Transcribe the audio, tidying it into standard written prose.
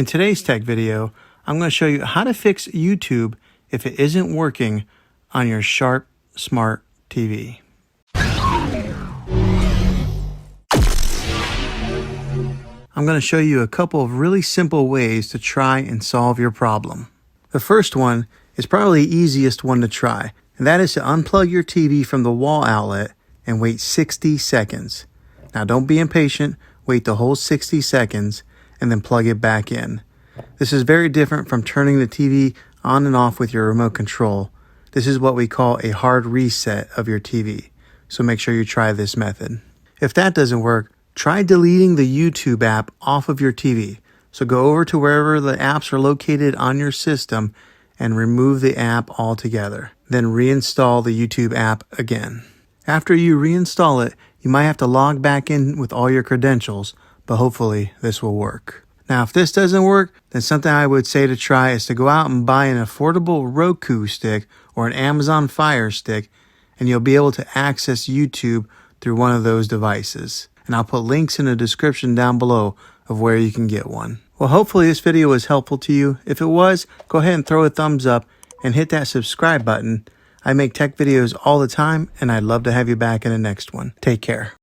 In today's tech video, I'm going to show you how to fix YouTube if it isn't working on your Sharp Smart TV. I'm going to show you a couple of really simple ways to try and solve your problem. The first one is probably the easiest one to try, and that is to unplug your TV from the wall outlet and wait 60 seconds. Now don't be impatient, wait the whole 60 seconds and then plug it back in. This is very different from turning the TV on and off with your remote control. This is what we call a hard reset of your TV, so make sure you try this method. If that doesn't work, try deleting the YouTube app off of your TV. So go over to wherever the apps are located on your system and remove the app altogether. Then reinstall the YouTube app again. After you reinstall it, you might have to log back in with all your credentials, but hopefully this will work. Now, if this doesn't work, then something I would say to try is to go out and buy an affordable Roku stick or an Amazon Fire Stick, and you'll be able to access YouTube through one of those devices. And I'll put links in the description down below of where you can get one. Well, hopefully this video was helpful to you. If it was, go ahead and throw a thumbs up and hit that subscribe button. I make tech videos all the time, and I'd love to have you back in the next one. Take care.